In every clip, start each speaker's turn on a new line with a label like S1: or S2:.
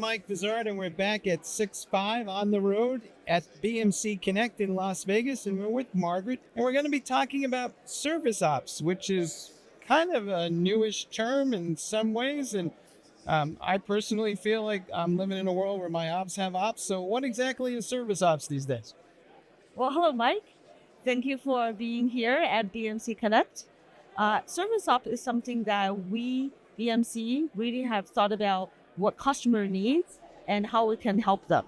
S1: Mike Vizard, and we're back at 6.5 on the road at BMC Connect in Las Vegas, and we're with Margaret, and we're going to be talking about ServiceOps, which is kind of a newish term in some ways, and I personally feel like I'm living in a world where my ops have ops. So what exactly is ServiceOps these days?
S2: Well, hello, Mike. Thank you for being here at BMC Connect. ServiceOps is something that we, BMC, really have thought about what customer needs and how we can help them.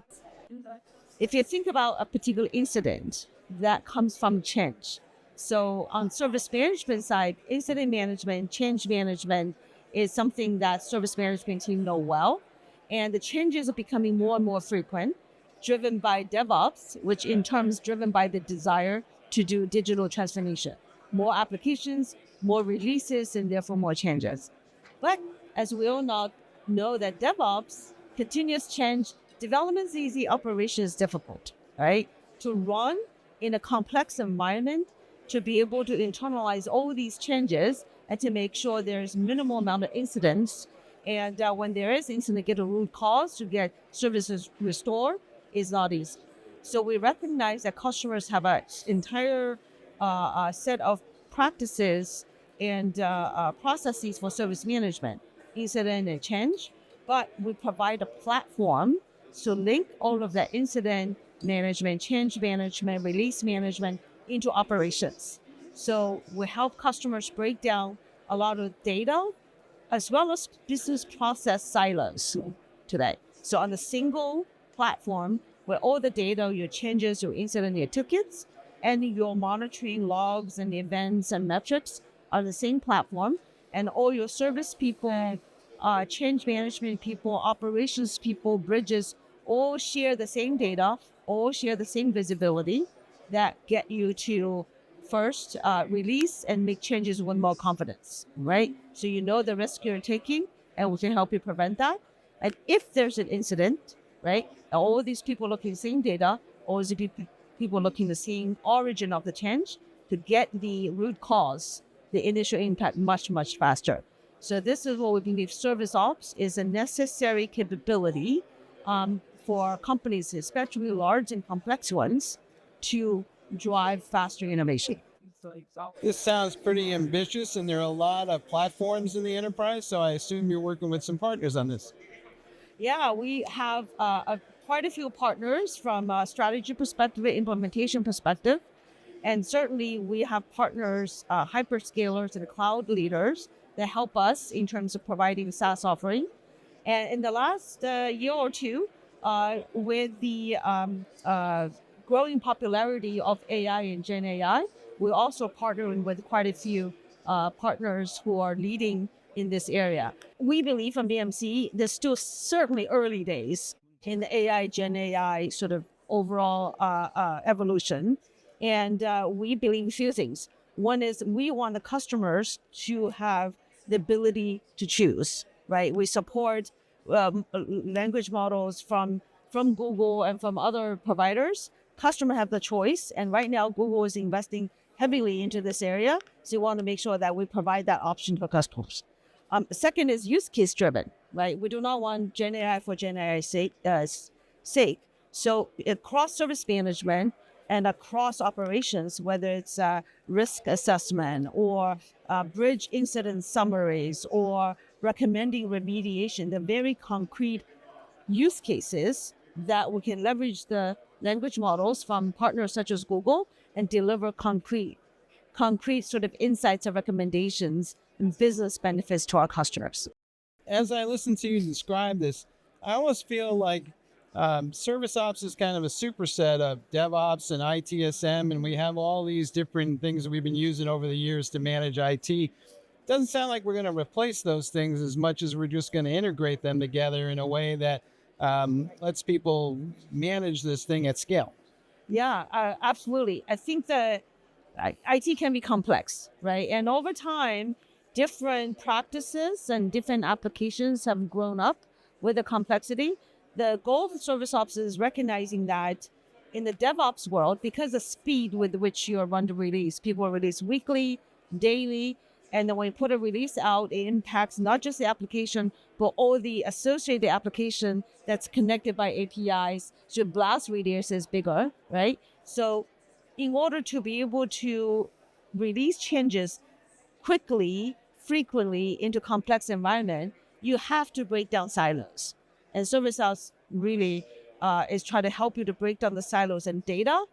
S2: If you think about a particular incident that comes from change, so on service management side, incident management, change management is something that service management team know well, and the changes are becoming more and more frequent, driven by DevOps, which in turn is driven by the desire to do digital transformation, more applications, more releases, and therefore more changes. But as we all know that DevOps, continuous change, development is easy, operation is difficult, right? To run in a complex environment, to be able to internalize all these changes and to make sure there's minimal amount of incidents. And when there is incident, get a root cause to get services restored is not easy. So we recognize that customers have an entire set of practices and processes for service management, incident and change, but we provide a platform to link all of that incident management, change management, release management into operations. So we help customers break down a lot of data as well as business process silos today. So on a single platform where all the data, your changes, your incident, your tickets, and your monitoring logs and events and metrics on the same platform, and all your service people, change management people, operations people, bridges, all share the same data, all share the same visibility that get you to first release and make changes with more confidence, right? So you know the risk you're taking, and we can help you prevent that. And if there's an incident, right, all these people looking the same data, all these people looking the same origin of the change to get the root cause, the initial impact much, much faster. So this is what we believe ServiceOps is a necessary capability for companies, especially large and complex ones, to drive faster innovation.
S1: This sounds pretty ambitious, and there are a lot of platforms in the enterprise, so I assume you're working with some partners on this.
S2: Yeah, we have quite a few partners from a strategy perspective, implementation perspective. And certainly we have partners, hyperscalers and cloud leaders that help us in terms of providing SaaS offering. And in the last year or two, with the growing popularity of AI and Gen AI, we're also partnering with quite a few partners who are leading in this area. We believe from BMC, there's still certainly early days in the AI, Gen AI sort of overall evolution. And we believe a few things. One is we want the customers to have the ability to choose, right? We support language models from Google and from other providers. Customers have the choice. And right now, Google is investing heavily into this area. So we want to make sure that we provide that option for customers. Second is use case driven, right? We do not want Gen AI for Gen AI's sake. So across service management and across operations, whether it's risk assessment or bridge incident summaries or recommending remediation, the very concrete use cases that we can leverage the language models from partners such as Google and deliver concrete sort of insights and recommendations and business benefits to our customers.
S1: As I listen to you describe this, I almost feel like ServiceOps is kind of a superset of DevOps and ITSM, and we have all these different things that we've been using over the years to manage IT. Doesn't sound like we're going to replace those things as much as we're just going to integrate them together in a way that lets people manage this thing at scale.
S2: Yeah, absolutely. I think that IT can be complex, right? And over time, different practices and different applications have grown up with the complexity. The goal of ServiceOps is recognizing that in the DevOps world, because the speed with which you run the release, people release weekly, daily, And then when you put a release out, it impacts not just the application, but all the associated application that's connected by APIs. So blast radius is bigger, right? So in order to be able to release changes quickly, frequently into complex environment, you have to break down silos. And ServiceOps really is trying to help you to break down the silos in data,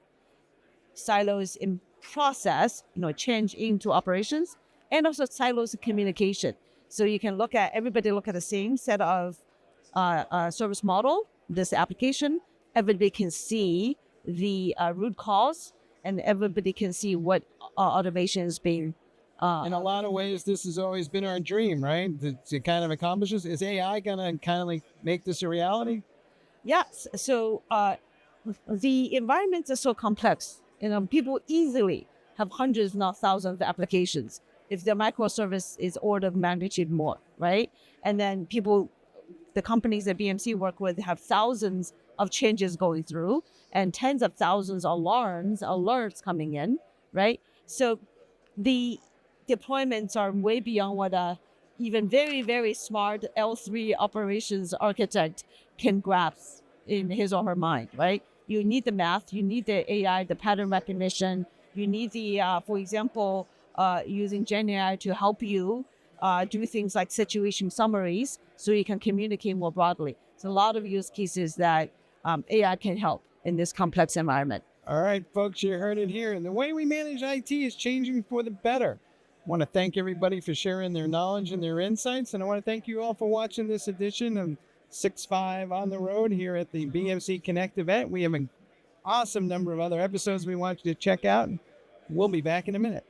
S2: silos in process, change into operations, and also silos of communication. So you can everybody look at the same set of service model, this application. Everybody can see the root cause, and everybody can see what automation is being.
S1: In a lot of ways, this has always been our dream, right? To kind of accomplish this. Is AI going to kind of like make this a reality?
S2: Yes. So the environments are so complex. People easily have hundreds, not thousands of applications. If the microservice is order of magnitude more, right? And then the companies that BMC work with have thousands of changes going through and tens of thousands of alerts coming in, right? So the deployments are way beyond what a even very, very smart L3 operations architect can grasp in his or her mind, right? You need the math, you need the AI, the pattern recognition, you need for example, using GenAI to help you do things like situation summaries so you can communicate more broadly. So a lot of use cases that AI can help in this complex environment.
S1: All right, folks, you heard it here. And the way we manage IT is changing for the better. I want to thank everybody for sharing their knowledge and their insights. And I want to thank you all for watching this edition of 6.5 on the road here at the BMC Connect event. We have an awesome number of other episodes we want you to check out. We'll be back in a minute.